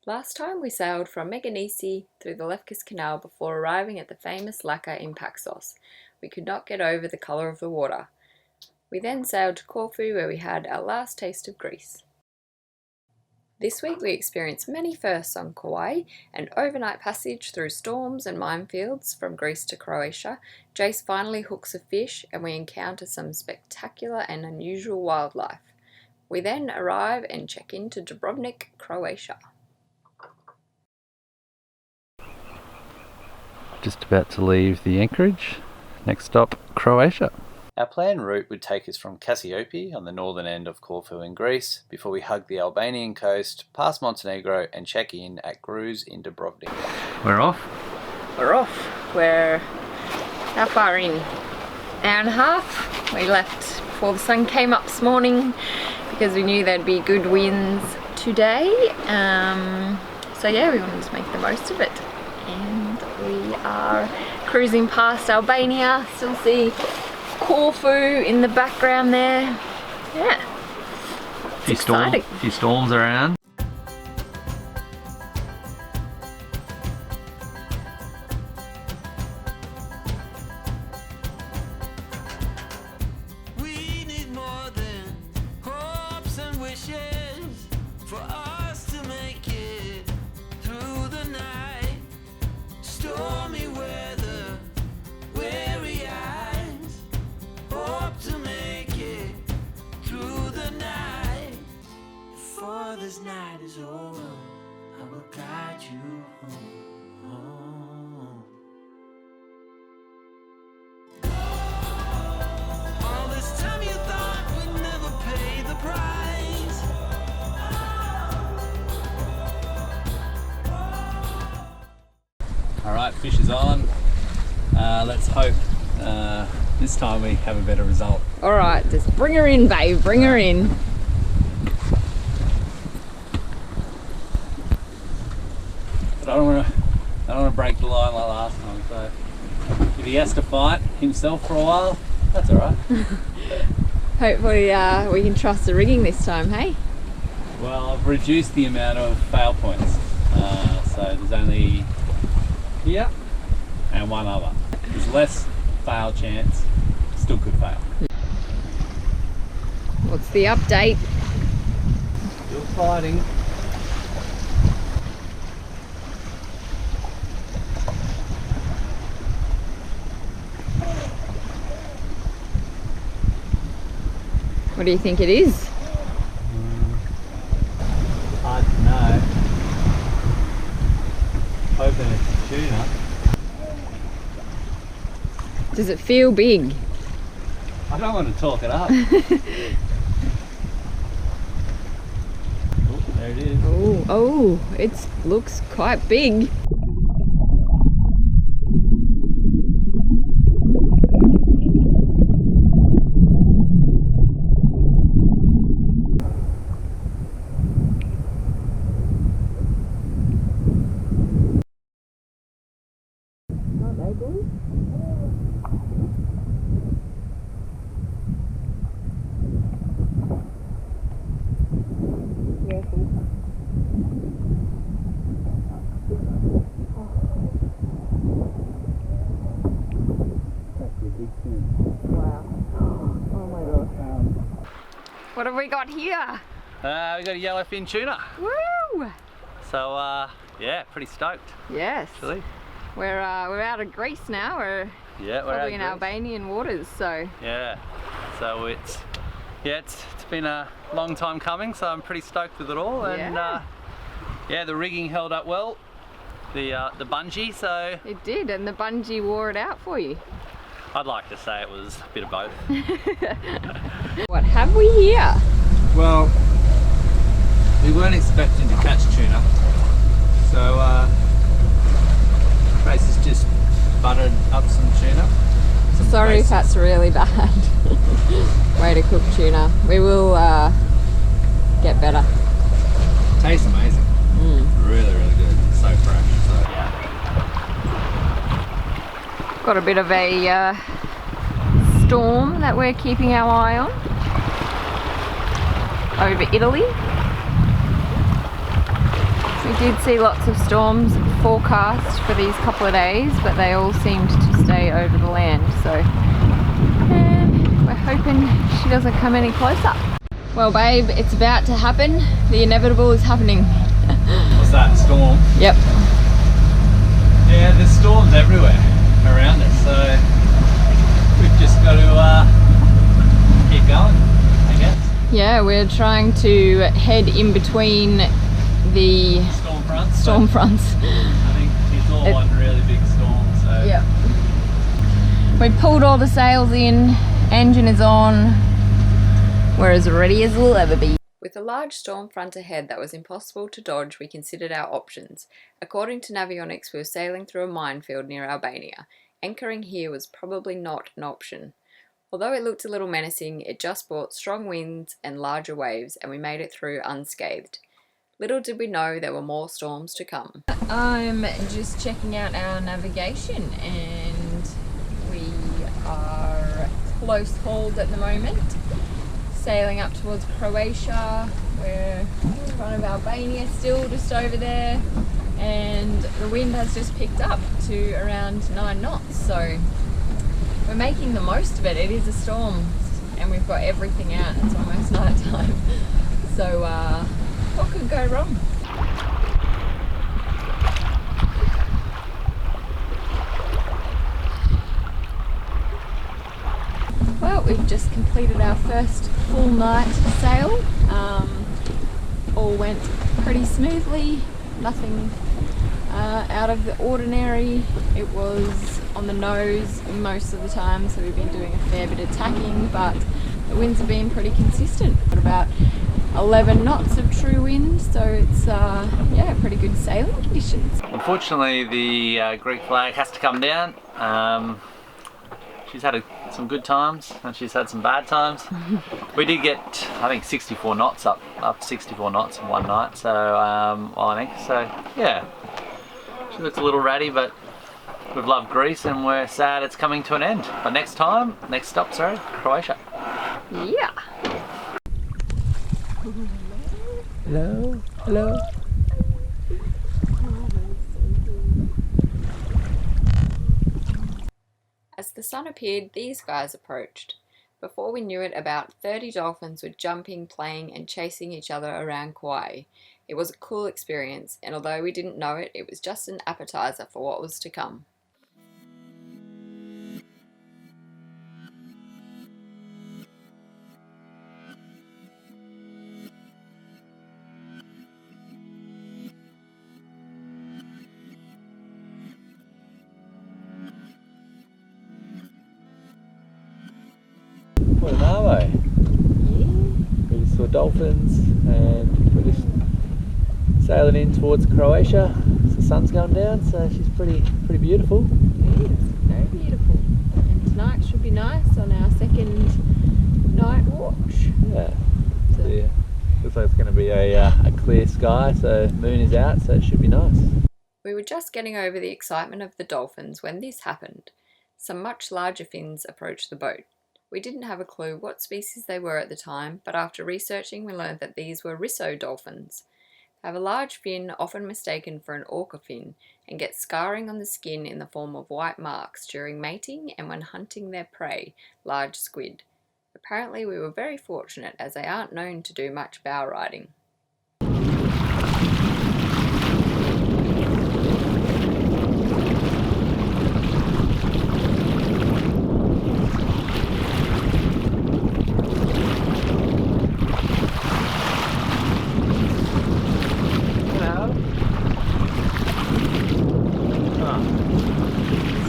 Last time we sailed from Meganisi through the Lefkis Canal before arriving at the famous Laka in Paxos. We could not get over the colour of the water. We then sailed to Corfu where we had our last taste of Greece. This week we experienced many firsts on Kauai, an overnight passage through storms and minefields from Greece to Croatia. Jase finally hooks a fish and we encounter some spectacular and unusual wildlife. We then arrive and check into Dubrovnik, Croatia. Just about to leave the anchorage. Next stop, Croatia. Our planned route would take us from Kassiopi on the northern end of Corfu in Greece before we hug the Albanian coast, past Montenegro and check in at Gruz in Dubrovnik. We're off. We're off. We're how far in? Hour and a half. We left before the sun came up this morning because we knew there'd be good winds today. So yeah, we wanted to make the most of it. And we are cruising past Albania, still see Corfu in the background there. Yeah, it's exciting. A few storms around. We need more than hopes and wishes for us to make it through the night. Stormy weather, weary eyes, hope to make it through the night. Before this night is over, I will guide you home. All this time you thought we'd never pay the price. Alright, fish is on. Let's hope this time we have a better result. Alright, just bring her in, babe, bring her in. But I don't want to break the line like last time, so if he has to fight himself for a while, that's alright. Hopefully we can trust the rigging this time, hey? Well, I've reduced the amount of fail points, so there's only here and one other. There's less fail chance, still could fail. What's the update? Still fighting. What do you think it is? Hard to know. Hoping it's tuna. Does it feel big? I don't want to talk it up. Oh, there it is. Oh, it looks quite big. What have we got here? We got a yellowfin tuna. Woo! So yeah, pretty stoked. Yes. Actually. We're out of Greece now. We're probably in Albanian waters, so. Yeah. So it's been a long time coming, so I'm pretty stoked with it all. And yeah, the rigging held up well. The bungee, so. It did, and the bungee wore it out for you. I'd like to say it was a bit of both. What have we here? Well, we weren't expecting to catch tuna, so Grace has just buttered up some tuna. Sorry if that's really bad way to cook tuna. We will get better. Tastes amazing. Really, really good. So fresh. So. Got a bit of a storm that we're keeping our eye on over Italy. We did see lots of storms forecast for these couple of days, but they all seemed to stay over the land, so we're hoping she doesn't come any closer. Well babe, it's about to happen. The inevitable is happening. What's that, storm? Yep. Yeah, there's storms everywhere around us, so we've just got to keep going, I guess. Yeah, we're trying to head in between the storm fronts. I think it's all one really big storm, so. Yeah. We pulled all the sails in, engine is on, we're as ready as we'll ever be. With a large storm front ahead that was impossible to dodge, we considered our options. According to Navionics, we were sailing through a minefield near Albania. Anchoring here was probably not an option. Although it looked a little menacing, it just brought strong winds and larger waves, and we made it through unscathed. Little did we know there were more storms to come. I'm just checking out our navigation, and we are close hauled at the moment. Sailing up towards Croatia. We're in front of Albania still, just over there, and the wind has just picked up to around 9 knots, so we're making the most of it. It is a storm and we've got everything out. It's almost night time, so what could go wrong? Well, we've just completed our first full night sail. All went pretty smoothly, nothing out of the ordinary. It was on the nose most of the time, so we've been doing a fair bit of tacking, but the winds have been pretty consistent. Got about 11 knots of true wind, so it's yeah, pretty good sailing conditions. Unfortunately, the Greek flag has to come down. She's had some good times and she's had some bad times. We did get, I think, 64 knots up to 64 knots in one night, so while on anchor. So yeah, she looks a little ratty, but we've loved Greece and we're sad it's coming to an end. But next stop, Croatia. Yeah. Hello, hello. As the sun appeared, these guys approached. Before we knew it, about 30 dolphins were jumping, playing and chasing each other around Kauai. It was a cool experience, and although we didn't know it, it was just an appetizer for what was to come. What an arvo. We just saw dolphins and we're just sailing in towards Croatia. The sun's going down, so she's pretty beautiful. It is, very beautiful. And tonight should be nice on our second night watch. Yeah. So, yeah. Looks like it's going to be a clear sky, so moon is out, so it should be nice. We were just getting over the excitement of the dolphins when this happened. Some much larger fins approached the boat. We didn't have a clue what species they were at the time, but after researching we learned that these were Rissos dolphins. They have a large fin, often mistaken for an orca fin, and get scarring on the skin in the form of white marks during mating and when hunting their prey, large squid. Apparently we were very fortunate, as they aren't known to do much bow riding.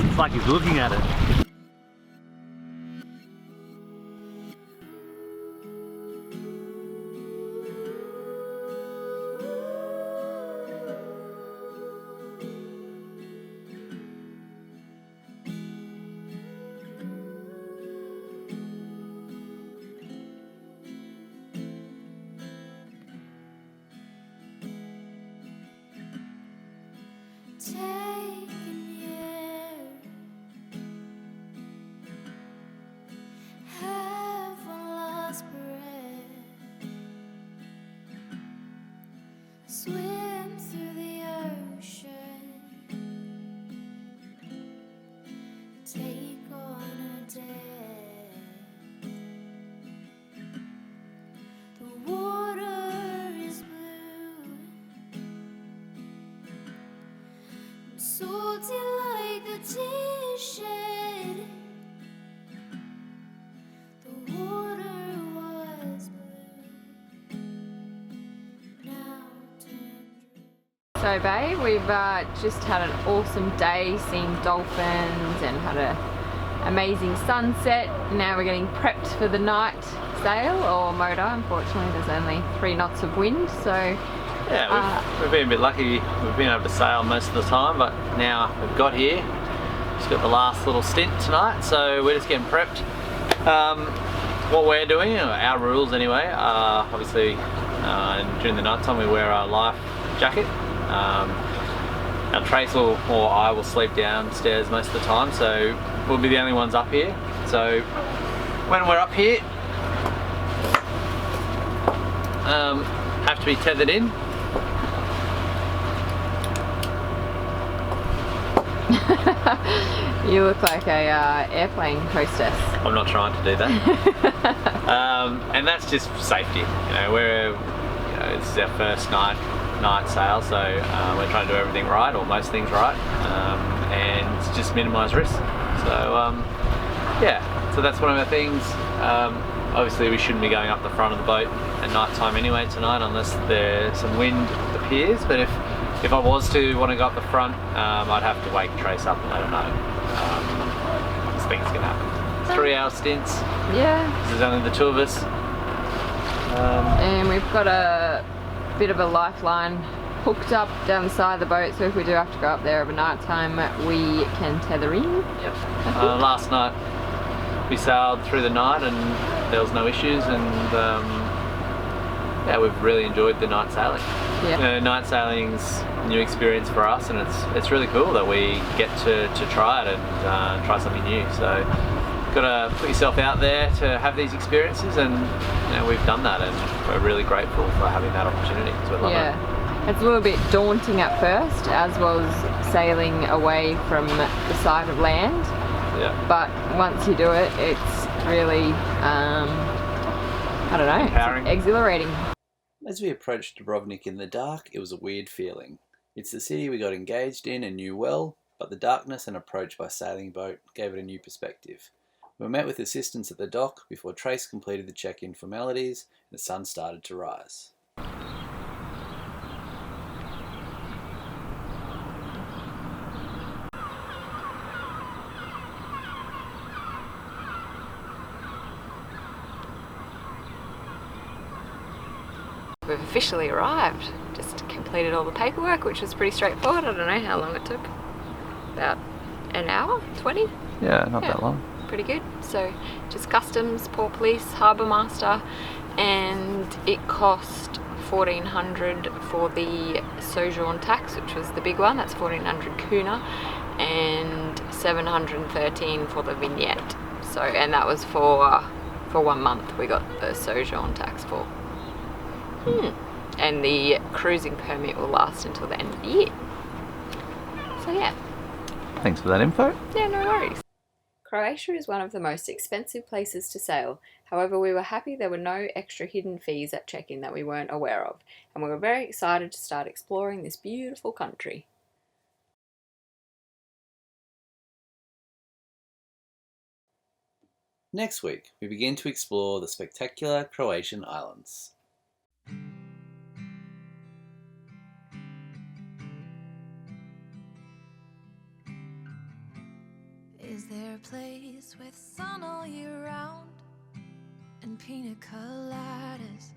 It's like he's looking at it. Taken here, have one last breath, swim through take on a day. The water is blue and salty like the tea shed. The water was blue, now turned. So babe, we've just had an awesome day seeing dolphins and had an amazing sunset. Now we're getting prepped for the night sail or motor. Unfortunately there's only 3 knots of wind, so yeah, we've been a bit lucky. We've been able to sail most of the time, but now we've got here. Just got the last little stint tonight, so we're just getting prepped. What we're doing, our rules anyway, obviously during the night time we wear our life jacket. Our Trace or I will sleep downstairs most of the time, so we'll be the only ones up here. So when we're up here, have to be tethered in. you look like a airplane hostess. I'm not trying to do that. And that's just safety. You know, this is our first night sail, so we're trying to do everything right, or most things right, and just minimise risk. So yeah, so that's one of our things. Obviously we shouldn't be going up the front of the boat at night time anyway tonight, unless there's some wind appears, but if I was to want to go up the front, I'd have to wake Trace up and let her know. This thing's gonna happen. 3-hour stints. Yeah. There's only the 2 of us. And we've got a bit of a lifeline hooked up down the side of the boat, so if we do have to go up there over night time, we can tether in. Yep. Last night we sailed through the night and there was no issues, and yeah, we've really enjoyed the night sailing. Yeah. You know, night sailing's a new experience for us, and it's really cool that we get to try it and try something new. So gotta put yourself out there to have these experiences, and you know, we've done that, and we're really grateful for having that opportunity. So we love it. It's a little bit daunting at first, as was sailing away from the side of land. Yeah. But once you do it, it's really, I don't know, empowering. It's exhilarating. As we approached Dubrovnik in the dark, it was a weird feeling. It's the city we got engaged in and knew well, but the darkness and approach by sailing boat gave it a new perspective. We were met with assistance at the dock before Trace completed the check-in formalities and the sun started to rise. We've officially arrived. Just completed all the paperwork, which was pretty straightforward. I don't know how long it took. About an hour, 20? Yeah, not that long. Pretty good. So just customs, port police, harbour master, and it cost 1,400 for the sojourn tax, which was the big one. That's 1,400 kuna, and 713 for the vignette. So, and that was for 1 month. We got the sojourn tax for. And the cruising permit will last until the end of the year. So yeah. Thanks for that info. Yeah, no worries. Croatia is one of the most expensive places to sail. However, we were happy there were no extra hidden fees at check-in that we weren't aware of, and we were very excited to start exploring this beautiful country. Next week, we begin to explore the spectacular Croatian islands. Is there a place with sun all year round and pina coladas